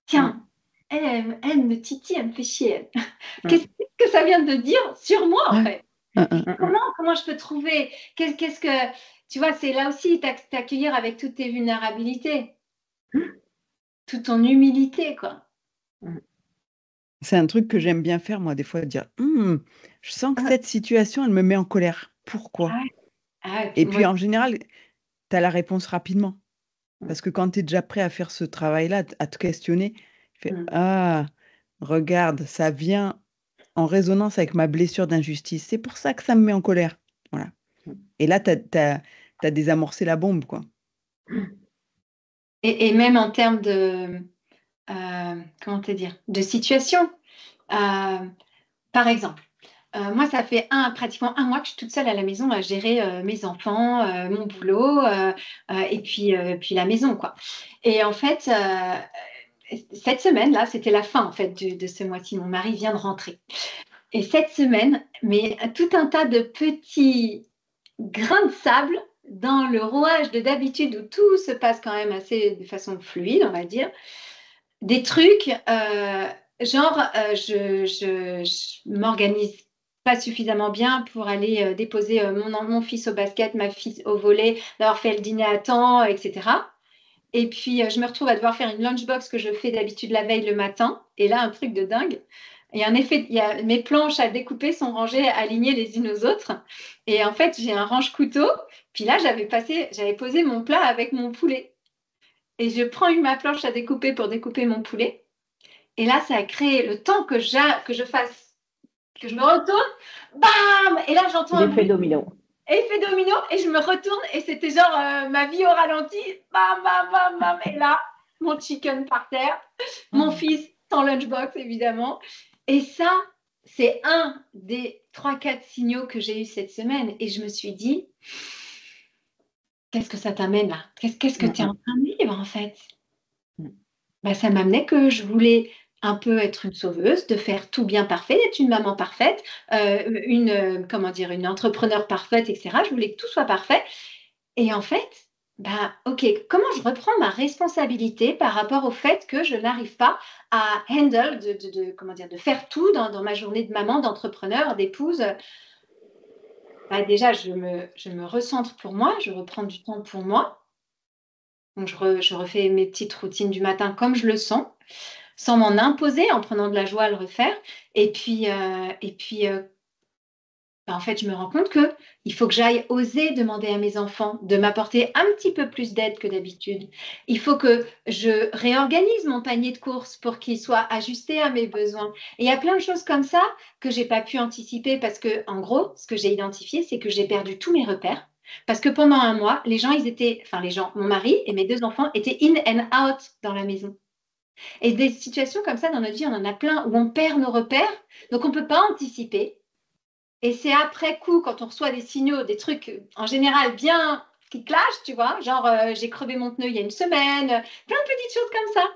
B: Tiens, elle me titille, elle me fait chier. Qu'est-ce que ça vient de dire sur moi, en fait? Comment je peux trouver qu'est-ce que... Tu vois, c'est là aussi t'accueillir avec toutes tes vulnérabilités, toute ton humilité, quoi.
A: C'est un truc que j'aime bien faire, moi, des fois, de dire je sens que cette situation, elle me met en colère. Pourquoi? Et puis, en général, tu as la réponse rapidement. Parce que quand tu es déjà prêt à faire ce travail-là, à te questionner, tu fais ah, regarde, ça vient en résonance avec ma blessure d'injustice. C'est pour ça que ça me met en colère. Voilà. Et là, tu as désamorcé la bombe, quoi.
B: Et même en termes de, comment te dire, de situation. Par exemple, moi, ça fait pratiquement un mois que je suis toute seule à la maison à gérer mes enfants, mon boulot et puis la maison, quoi. Et en fait, cette semaine-là, c'était la fin en fait de ce mois-ci. Mon mari vient de rentrer. Et cette semaine, mais tout un tas de petits grains de sable dans le rouage de d'habitude où tout se passe quand même assez de façon fluide, on va dire. des trucs, je m'organise pas suffisamment bien pour aller déposer mon fils au basket, ma fille au volley, d'avoir fait le dîner à temps, etc. Et puis, je me retrouve à devoir faire une lunchbox que je fais d'habitude la veille le matin. Et là, un truc de dingue. Et en effet, mes planches à découper sont rangées, alignées les unes aux autres. Et en fait, j'ai un range-couteau. Puis là, j'avais posé mon plat avec mon poulet. Et je prends ma planche à découper pour découper mon poulet. Et là, ça a créé le temps que je me retourne, bam! Et là, j'entends un
C: L'effet
B: bruit.
C: domino.
B: Effet domino, et je me retourne, et c'était genre ma vie au ralenti, bam, bam, bam, bam, et là, mon chicken par terre, mon fils sans lunchbox, évidemment. Et ça, c'est un des 3-4 signaux que j'ai eu cette semaine, et je me suis dit, qu'est-ce que ça t'amène là? Qu'est-ce que tu es en train de vivre, en fait? Bah, ça m'amenait que je voulais un peu être une sauveuse, de faire tout bien parfait, d'être une maman parfaite, comment dire, une entrepreneur parfaite, etc. Je voulais que tout soit parfait. Et en fait, bah, OK, comment je reprends ma responsabilité par rapport au fait que je n'arrive pas à handle, comment dire, de faire tout dans ma journée de maman, d'entrepreneur, d'épouse. Bah, déjà, je me recentre pour moi, je reprends du temps pour moi. Donc, je refais mes petites routines du matin comme je le sens, sans m'en imposer, en prenant de la joie à le refaire. Et puis, bah, en fait, je me rends compte qu'il faut que j'aille oser demander à mes enfants de m'apporter un petit peu plus d'aide que d'habitude. Il faut que je réorganise mon panier de courses pour qu'il soit ajusté à mes besoins. Et il y a plein de choses comme ça que j'ai pas pu anticiper parce que, en gros, ce que j'ai identifié, c'est que j'ai perdu tous mes repères. Parce que pendant un mois, mon mari et mes 2 enfants étaient in and out dans la maison. Et des situations comme ça dans notre vie, on en a plein où on perd nos repères, donc on ne peut pas anticiper. Et c'est après coup, quand on reçoit des signaux, des trucs en général bien qui clashent, tu vois, genre j'ai crevé mon pneu il y a une semaine, plein de petites choses comme ça.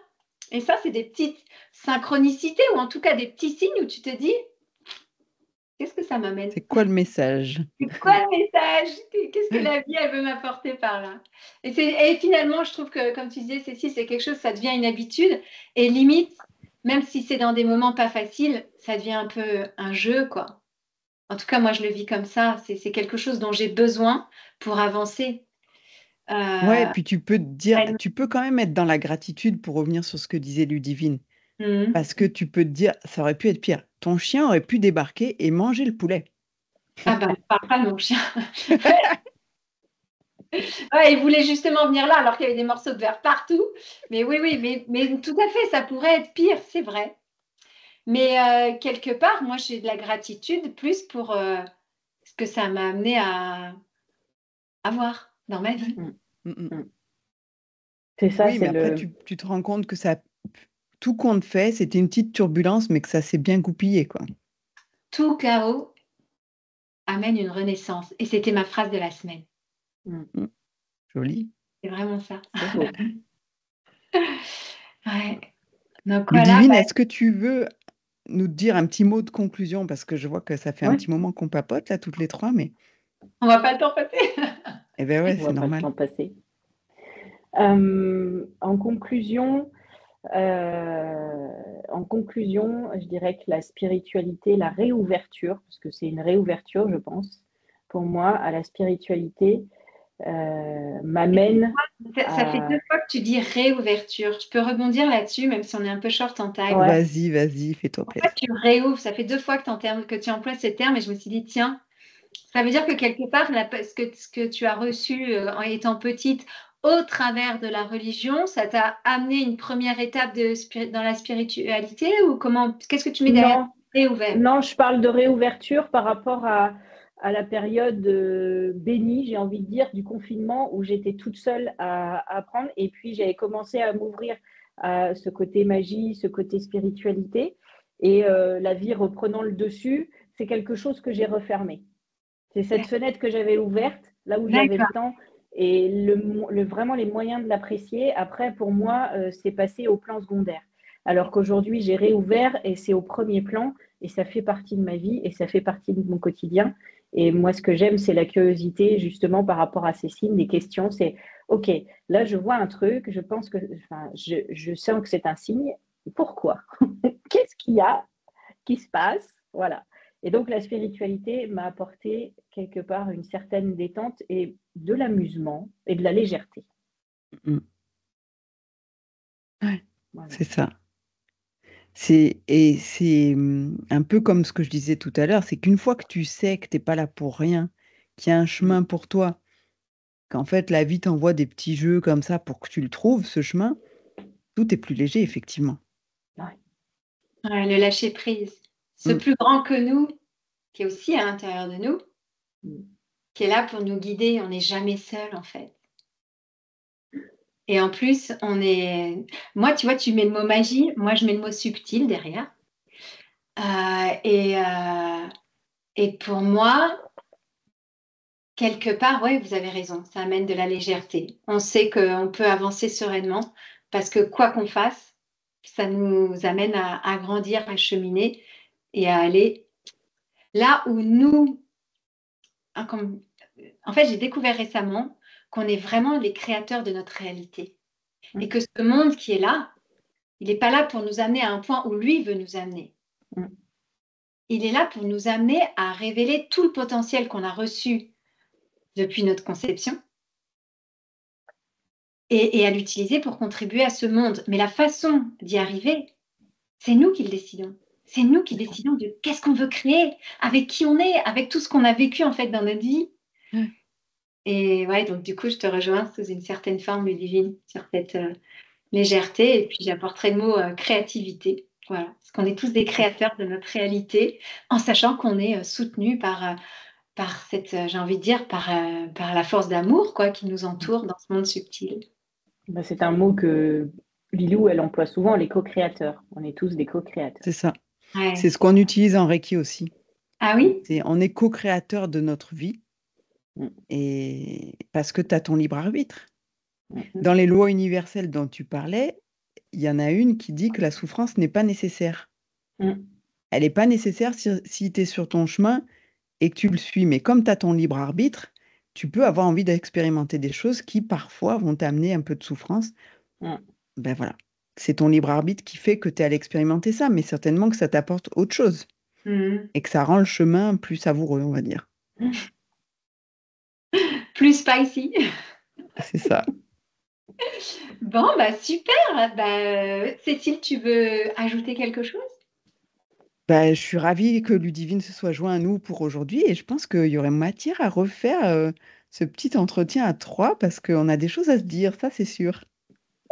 B: Et ça, c'est des petites synchronicités ou en tout cas des petits signes où tu te dis, qu'est-ce que ça m'amène?
A: C'est quoi le message?
B: C'est quoi le message? Qu'est-ce que la vie, elle veut m'apporter par là? Et finalement, je trouve que, comme tu disais, Cécile, c'est quelque chose, ça devient une habitude. Et limite, même si c'est dans des moments pas faciles, ça devient un peu un jeu, quoi. En tout cas, moi, je le vis comme ça. C'est quelque chose dont j'ai besoin pour avancer.
A: Ouais, et
B: Euh,
A: puis tu peux te dire, tu peux quand même être dans la gratitude pour revenir sur ce que disait Ludivine. Parce que tu peux te dire, ça aurait pu être pire. Ton chien aurait pu débarquer et manger le poulet.
B: Ah bah, parle pas de mon chien. Ouais, il voulait justement venir là alors qu'il y avait des morceaux de verre partout. Mais oui, mais tout à fait, ça pourrait être pire, c'est vrai. Mais quelque part, moi, j'ai de la gratitude plus pour ce que ça m'a amené à avoir dans ma vie.
A: Mm, mm.
C: C'est ça,
A: Oui, mais
C: c'est
A: après,
C: le.
A: tu te rends compte que ça, tout compte fait, c'était une petite turbulence, mais que ça s'est bien goupillé, quoi.
B: Tout chaos amène une renaissance. Et c'était ma phrase de la semaine.
A: Joli.
B: C'est vraiment ça.
C: C'est beau.
B: Ouais. Donc voilà,
A: Ludivine, est-ce que tu veux nous dire un petit mot de conclusion? Parce que je vois que ça fait un
C: Ouais.
A: petit moment qu'on papote, là, toutes les trois, mais...
B: on va pas le temps passer.
A: Eh ben ouais,
C: On
A: c'est
C: va pas le
A: normal.
C: temps passer. En conclusion, je dirais que la spiritualité, la réouverture, parce que c'est une réouverture, je pense, pour moi, à la spiritualité, m'amène
B: Ça fait 2 fois que tu dis réouverture. Je peux rebondir là-dessus, même si on est un peu short en time.
C: Ouais.
A: Vas-y, fais-toi
B: Pourquoi
A: plaisir.
B: tu réouvres? Ça fait 2 fois que tu emploies ce terme et je me suis dit, tiens, ça veut dire que quelque part, ce que tu as reçu en étant petite au travers de la religion, ça t'a amené une première étape dans la spiritualité ou comment? Qu'est-ce que tu mets derrière
C: Non,
B: réouvert?
C: non, je parle de réouverture par rapport à la période bénie, j'ai envie de dire, du confinement où j'étais toute seule à apprendre. Et puis, j'avais commencé à m'ouvrir à ce côté magie, ce côté spiritualité. Et la vie reprenant le dessus, c'est quelque chose que j'ai refermé. C'est cette fenêtre que j'avais ouverte, là où j'avais le
B: D'accord.
C: temps et vraiment les moyens de l'apprécier. Après, pour moi, c'est passé au plan secondaire. Alors qu'aujourd'hui, j'ai réouvert et c'est au premier plan et ça fait partie de ma vie et ça fait partie de mon quotidien. Et moi, ce que j'aime, c'est la curiosité, justement, par rapport à ces signes, des questions. C'est, ok, là je vois un truc, je pense que, enfin, je sens que c'est un signe. Pourquoi? Qu'est-ce qu'il y a qui se passe? Voilà. Et donc la spiritualité m'a apporté quelque part une certaine détente et de l'amusement et de la légèreté.
A: Mm. Ouais,
C: Voilà.
A: c'est ça. C'est un peu comme ce que je disais tout à l'heure, c'est qu'une fois que tu sais que t'es pas là pour rien, qu'il y a un chemin pour toi, qu'en fait la vie t'envoie des petits jeux comme ça pour que tu le trouves, ce chemin, tout est plus léger, effectivement.
C: Ouais.
B: Ouais, le lâcher prise. Ce
A: Mm.
B: plus grand que nous, qui est aussi à l'intérieur de nous, qui est là pour nous guider. On n'est jamais seul, en fait. Et en plus, moi, tu vois, tu mets le mot magie, moi, je mets le mot subtil derrière. Et pour moi, quelque part, oui, vous avez raison, ça amène de la légèreté. On sait qu'on peut avancer sereinement parce que quoi qu'on fasse, ça nous amène à grandir, à cheminer et à aller là où nous, en fait, j'ai découvert récemment qu'on est vraiment les créateurs de notre réalité et que ce monde qui est là, il n'est pas là pour nous amener à un point où lui veut nous amener. Il est là pour nous amener à révéler tout le potentiel qu'on a reçu depuis notre conception et à l'utiliser pour contribuer à ce monde. Mais la façon d'y arriver, c'est nous qui le décidons. C'est nous qui décidons de qu'est-ce qu'on veut créer, avec qui on est, avec tout ce qu'on a vécu en fait dans notre vie. Et ouais, donc du coup, je te rejoins sous une certaine forme divine sur cette légèreté. Et puis j'apporterai le mot créativité. Voilà, parce qu'on est tous des créateurs de notre réalité, en sachant qu'on est soutenu par cette, j'ai envie de dire, par la force d'amour quoi, qui nous entoure dans ce monde subtil.
C: Ben, c'est un mot que Lilou, elle emploie souvent, les co-créateurs. On est tous des co-créateurs.
A: C'est ça.
B: Ouais.
A: C'est ce qu'on utilise en Reiki aussi.
B: Ah oui?
A: On est co-créateur de notre vie et parce que tu as ton libre arbitre. Dans les lois universelles dont tu parlais, il y en a une qui dit que la souffrance n'est pas nécessaire. Elle n'est pas nécessaire si tu es sur ton chemin et que tu le suis. Mais comme tu as ton libre arbitre, tu peux avoir envie d'expérimenter des choses qui parfois vont t'amener un peu de souffrance. Ben voilà. C'est ton libre arbitre qui fait que tu es allé expérimenter ça, mais certainement que ça t'apporte autre chose. Et que ça rend le chemin plus savoureux, on va dire.
B: Plus spicy.
A: C'est ça.
B: Bon, bah super. Bah, Cécile, tu veux ajouter quelque chose?
A: Bah, je suis ravie que Ludivine se soit joint à nous pour aujourd'hui et je pense qu'il y aurait matière à refaire ce petit entretien à trois parce qu'on a des choses à se dire, ça c'est sûr.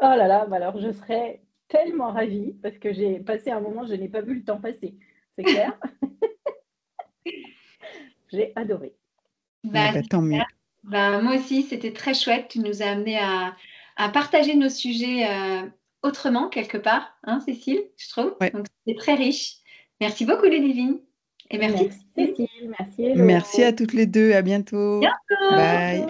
C: Oh là là, bah alors je serais tellement ravie parce que j'ai passé un moment, je n'ai pas vu le temps passer. C'est clair? J'ai adoré.
B: Bah,
A: Tant mieux.
B: bah, moi aussi, c'était très chouette. Tu nous as amené à partager nos sujets autrement, quelque part, hein, Cécile, je trouve.
A: Ouais.
B: Donc, c'était très riche. Merci beaucoup, Ludivine. Et merci.
C: Merci Cécile, merci Hello.
A: Merci à toutes les deux, à bientôt.
B: Bientôt.
A: Bye.